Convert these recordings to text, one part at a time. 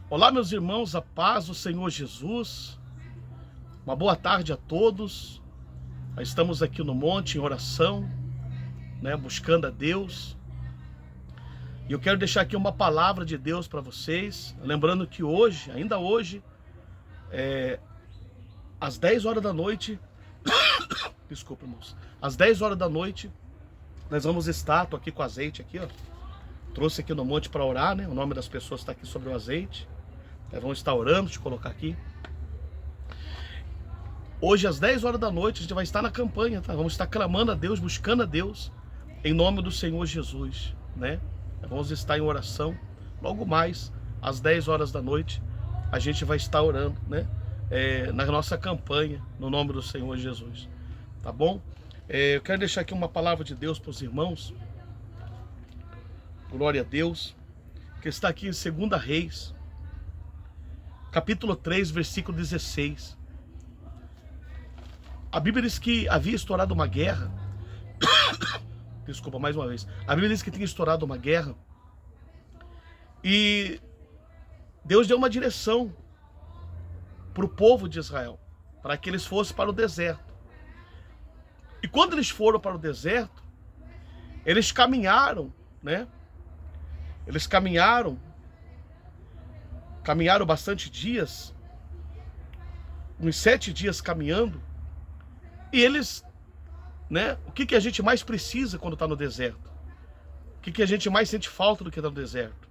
Olá, meus irmãos, a paz do Senhor Jesus. Uma boa tarde a todos. Nós estamos aqui no monte em oração, buscando a Deus. E eu quero deixar aqui uma palavra de Deus para vocês. Lembrando que hoje, ainda hoje, às 10 horas da noite, desculpa, irmãos, às 10 horas da noite, nós vamos estar, tô aqui com azeite aqui, ó. Trouxe aqui no monte para orar, O nome das pessoas está aqui sobre o azeite. Vamos estar orando, deixa eu colocar aqui. Hoje às 10 horas da noite a gente vai estar na campanha, tá? Vamos estar clamando a Deus, buscando a Deus, em nome do Senhor Jesus, Vamos estar em oração. Logo mais, às 10 horas da noite, a gente vai estar orando, na nossa campanha, no nome do Senhor Jesus, tá bom? Eu quero deixar aqui uma palavra de Deus para os irmãos. Glória a Deus, que está aqui em 2 Reis, capítulo 3, versículo 16. A Bíblia diz que havia estourado uma guerra. Desculpa, mais uma vez. A Bíblia diz que tinha estourado uma guerra. E Deus deu uma direção para o povo de Israel, para que eles fossem para o deserto. E quando eles foram para o deserto, eles caminharam, Eles caminharam bastante dias, uns 7 dias caminhando, e eles, o que a gente mais precisa quando está no deserto? O que a gente mais sente falta do que está no deserto?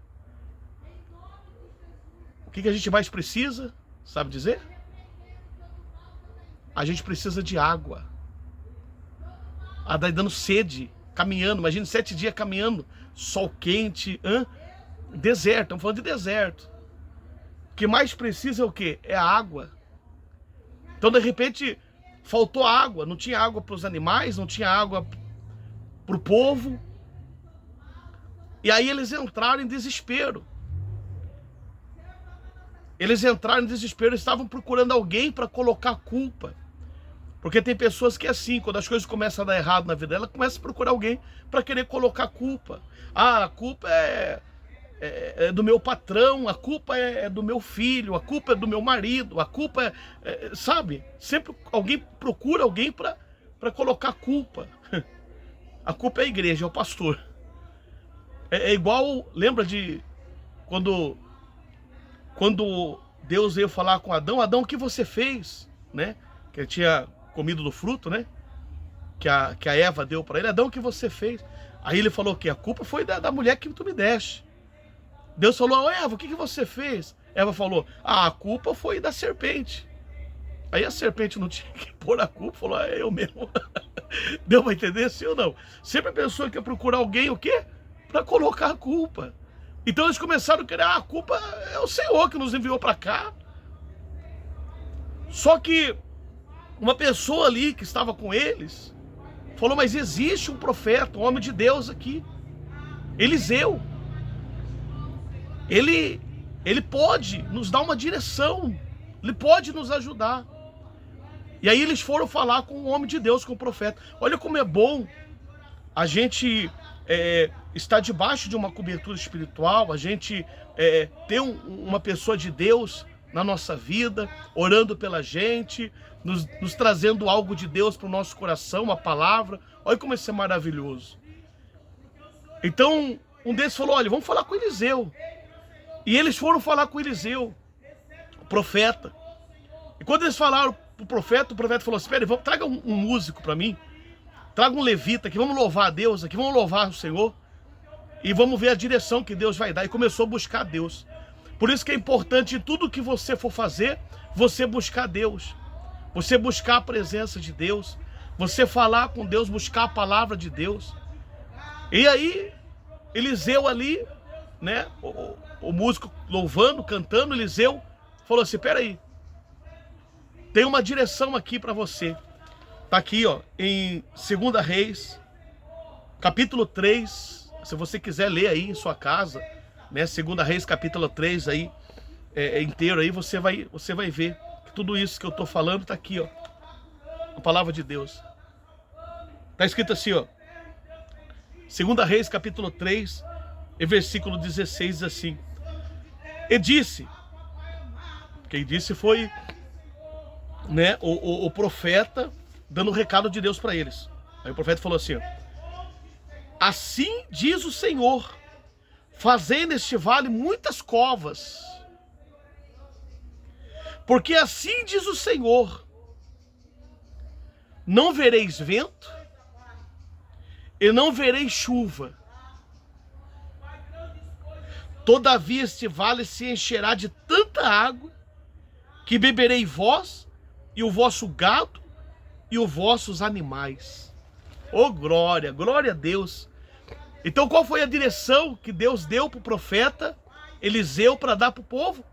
O que a gente mais precisa, sabe dizer? A gente precisa de água. Daí dando sede, caminhando, imagina 7 dias caminhando, sol quente, deserto, estamos falando de deserto. O que mais precisa é o quê? É a água. Então, de repente, faltou água. Não tinha água para os animais, não tinha água para o povo. E aí eles entraram em desespero. Eles estavam procurando alguém para colocar a culpa. Porque tem pessoas que é assim, quando as coisas começam a dar errado na vida dela, começa a procurar alguém para querer colocar a culpa. A culpa é do meu patrão, a culpa é do meu filho, a culpa é do meu marido, a culpa sabe? Sempre alguém procura alguém para colocar a culpa. A culpa é a igreja, é o pastor. É igual, lembra de quando Deus veio falar com Adão, Adão, o que você fez? Que ele tinha comido do fruto, que a Eva deu para ele. Adão, o que você fez? Aí ele falou que a culpa foi da mulher que tu me deste. Deus falou, Eva, o que você fez? Eva falou, a culpa foi da serpente. Aí a serpente não tinha que pôr a culpa, falou, é eu mesmo. Deu pra entender, sim ou não? Sempre a pessoa quer procurar alguém, o quê? Para colocar a culpa. Então eles começaram a querer, a culpa é o Senhor que nos enviou para cá. Só que uma pessoa ali que estava com eles falou, mas existe um profeta, um homem de Deus aqui, Eliseu. Ele pode nos dar uma direção, ele pode nos ajudar. E aí eles foram falar com o homem de Deus, com o profeta. Olha como é bom a gente estar debaixo de uma cobertura espiritual, a gente ter uma pessoa de Deus na nossa vida, orando pela gente, nos trazendo algo de Deus para o nosso coração, uma palavra. Olha como isso é maravilhoso. Então, um deles falou, olha, vamos falar com Eliseu. E eles foram falar com Eliseu, o profeta. E quando eles falaram para o profeta falou, espere, traga um músico para mim, traga um levita aqui, vamos louvar a Deus aqui, vamos louvar o Senhor, e vamos ver a direção que Deus vai dar. E começou a buscar a Deus. Por isso que é importante, em tudo que você for fazer, você buscar Deus, você buscar a presença de Deus, você falar com Deus, buscar a palavra de Deus. E aí, Eliseu ali, o músico louvando, cantando, Eliseu falou assim, peraí, tem uma direção aqui para você. Tá aqui, ó, em 2 Reis, capítulo 3, se você quiser ler aí em sua casa, 2 Reis, capítulo 3 aí, inteiro aí, você vai ver que tudo isso que eu tô falando tá aqui, ó, a palavra de Deus. Tá escrito assim, ó, 2 Reis, capítulo 3, e versículo 16, diz assim, e disse, Quem disse foi, né, o profeta dando o recado de Deus para eles. Aí o profeta falou assim: assim diz o Senhor, fazei neste vale muitas covas, porque assim diz o Senhor, não vereis vento e não vereis chuva, todavia este vale se encherá de tanta água, que beberei vós e o vosso gado e os vossos animais. Oh, glória, glória a Deus. Então qual foi a direção que Deus deu para o profeta Eliseu para dar para o povo?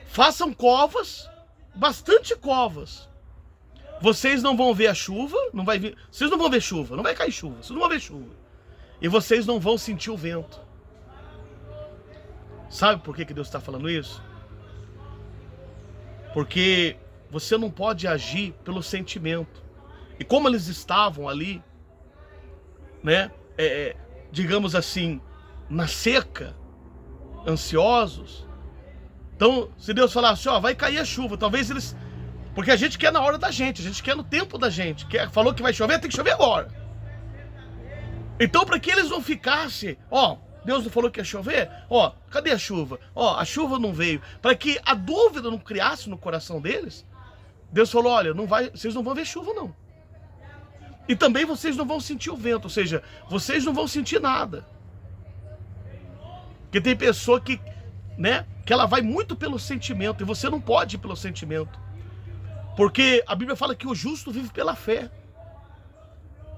Façam covas, bastante covas. Vocês não vão ver a chuva, não vai vir, vocês não vão ver chuva, não vai cair chuva, vocês não vão ver chuva. E vocês não vão sentir o vento. Sabe por que Deus está falando isso? Porque você não pode agir pelo sentimento. E como eles estavam ali, né, digamos assim, na seca, ansiosos. Então, se Deus falasse, ó, vai cair a chuva, talvez eles... Porque a gente quer na hora da gente, a gente quer no tempo da gente. Falou que vai chover, tem que chover agora. Então, para que eles não ficassem, ó, Deus não falou que ia chover? Ó, cadê a chuva? Ó, a chuva não veio. Para que a dúvida não criasse no coração deles, Deus falou, olha, não vai, vocês não vão ver chuva não. E também vocês não vão sentir o vento, ou seja, vocês não vão sentir nada. Porque tem pessoa que, né, que ela vai muito pelo sentimento, e você não pode ir pelo sentimento. Porque a Bíblia fala que o justo vive pela fé.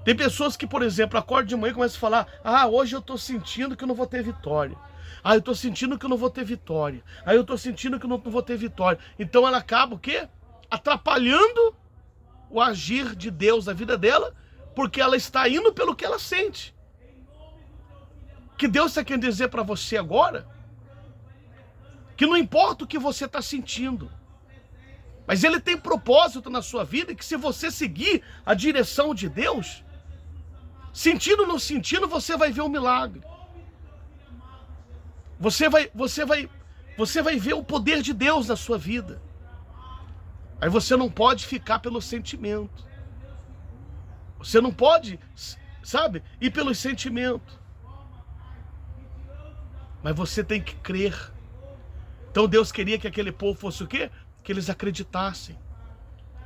Tem pessoas que, por exemplo, acordam de manhã e começam a falar, ah, hoje eu estou sentindo que eu não vou ter vitória. Ah, eu estou sentindo que eu não vou ter vitória. Ah, eu estou sentindo que eu não vou ter vitória. Então ela acaba o quê? Atrapalhando o agir de Deus na vida dela, porque ela está indo pelo que ela sente. Que Deus está querendo dizer para você agora, que não importa o que você está sentindo, mas Ele tem propósito na sua vida, que se você seguir a direção de Deus, sentindo ou não sentindo, você vai ver um milagre. Você vai ver o poder de Deus na sua vida. Aí você não pode ficar pelo sentimento. Você não pode, sabe, ir pelo sentimento. Mas você tem que crer. Então Deus queria que aquele povo fosse o quê? Que eles acreditassem.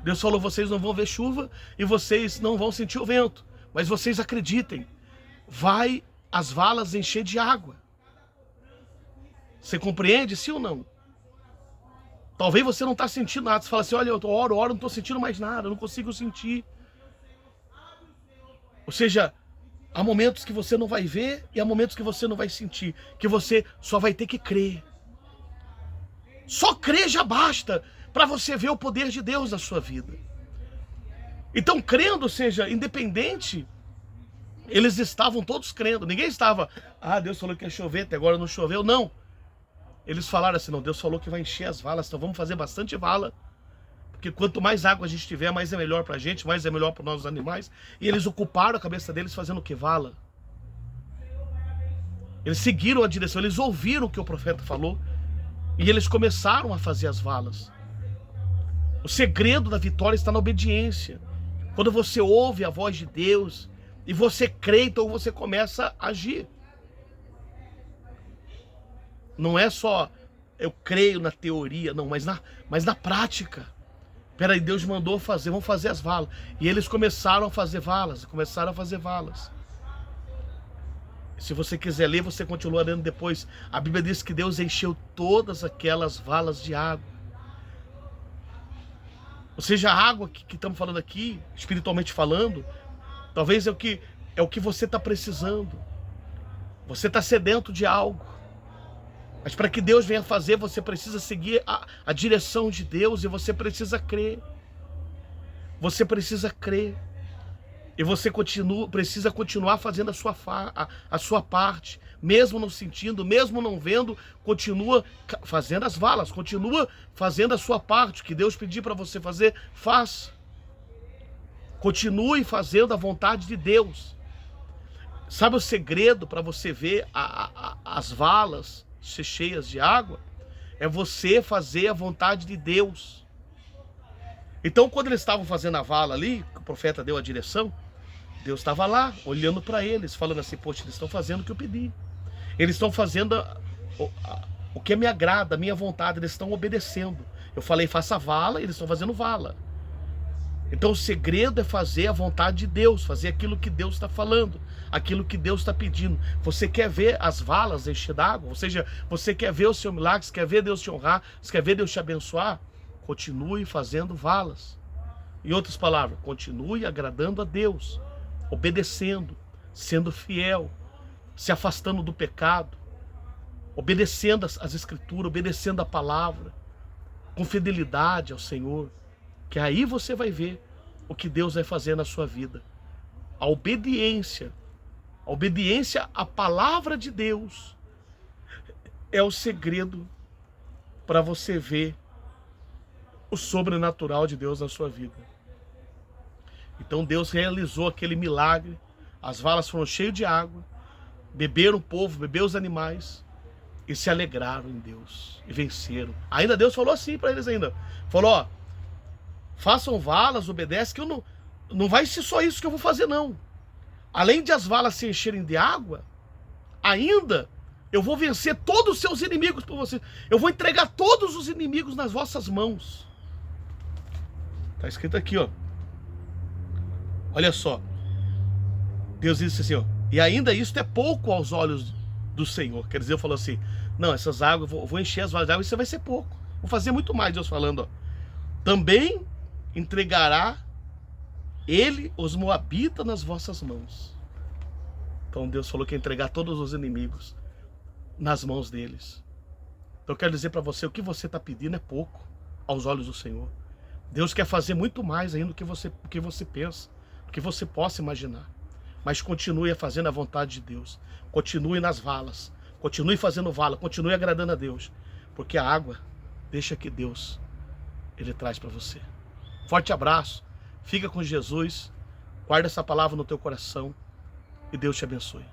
Deus falou, vocês não vão ver chuva e vocês não vão sentir o vento. Mas vocês acreditem. Vai as valas encher de água. Você compreende, sim ou não? Talvez você não está sentindo nada. Você fala assim, olha, eu oro, não estou sentindo mais nada, eu não consigo sentir. Ou seja, há momentos que você não vai ver e há momentos que você não vai sentir. Que você só vai ter que crer. Só crer já basta para você ver o poder de Deus na sua vida. Então, crendo, ou seja, independente, eles estavam todos crendo. Ninguém estava, ah, Deus falou que ia chover, até agora não choveu. Não. Eles falaram assim, não, Deus falou que vai encher as valas, então vamos fazer bastante vala. Porque quanto mais água a gente tiver, mais é melhor pra gente, mais é melhor para os nossos animais. E eles ocuparam a cabeça deles fazendo o que? Vala. Eles seguiram a direção, eles ouviram o que o profeta falou. E eles começaram a fazer as valas. O segredo da vitória está na obediência. Quando você ouve a voz de Deus e você crê, então você começa a agir. Não é só eu creio na teoria, não, mas na prática. Peraí, Deus mandou fazer, vamos fazer as valas. E eles começaram a fazer valas, Se você quiser ler, você continua lendo depois. A Bíblia diz que Deus encheu todas aquelas valas de água. Ou seja, a água que estamos falando aqui, espiritualmente falando, talvez é o que você está precisando. Você está sedento de algo. Mas para que Deus venha fazer, você precisa seguir a direção de Deus e você precisa crer. Você precisa crer. E você precisa continuar fazendo a sua parte. Mesmo não sentindo, mesmo não vendo, continua fazendo as valas. Continua fazendo a sua parte. O que Deus pedir para você fazer, faça. Continue fazendo a vontade de Deus. Sabe o segredo para você ver as valas cheias de água? É você fazer a vontade de Deus. Então, quando eles estavam fazendo a vala ali, o profeta deu a direção, Deus estava lá, olhando para eles, falando assim, poxa, eles estão fazendo o que eu pedi. Eles estão fazendo o que me agrada, a minha vontade, eles estão obedecendo. Eu falei, faça vala, eles estão fazendo vala. Então o segredo é fazer a vontade de Deus, fazer aquilo que Deus está falando, aquilo que Deus está pedindo. Você quer ver as valas encher d'água? Ou seja, você quer ver o seu milagre, você quer ver Deus te honrar, você quer ver Deus te abençoar? Continue fazendo valas. Em outras palavras, continue agradando a Deus, obedecendo, sendo fiel, se afastando do pecado, obedecendo as Escrituras, obedecendo a palavra, com fidelidade ao Senhor, que aí você vai ver o que Deus vai fazer na sua vida. A obediência à palavra de Deus é o segredo para você ver o sobrenatural de Deus na sua vida. Então Deus realizou aquele milagre, as valas foram cheias de água, beberam o povo, beberam os animais e se alegraram em Deus e venceram. Ainda Deus falou assim para eles ainda, falou, ó, façam valas, obedecem, que eu não vai ser só isso que eu vou fazer não. Além de as valas se encherem de água, ainda eu vou vencer todos os seus inimigos por vocês. Eu vou entregar todos os inimigos nas vossas mãos. Está escrito aqui, ó. Olha só. Deus disse assim, ó. E ainda isto é pouco aos olhos do Senhor. Quer dizer, eu falo assim, não, essas águas, eu vou encher as valas de água, isso vai ser pouco. Vou fazer muito mais, Deus falando, ó. Também entregará ele os moabitas nas vossas mãos. Então Deus falou que ia entregar todos os inimigos nas mãos deles. Então eu quero dizer para você, o que você está pedindo é pouco aos olhos do Senhor. Deus quer fazer muito mais ainda do que você pensa, do que você possa imaginar. Mas continue fazendo a vontade de Deus. Continue nas valas. Continue fazendo vala. Continue agradando a Deus. Porque a água, deixa que Deus, Ele traz para você. Forte abraço. Fica com Jesus. Guarda essa palavra no teu coração. E Deus te abençoe.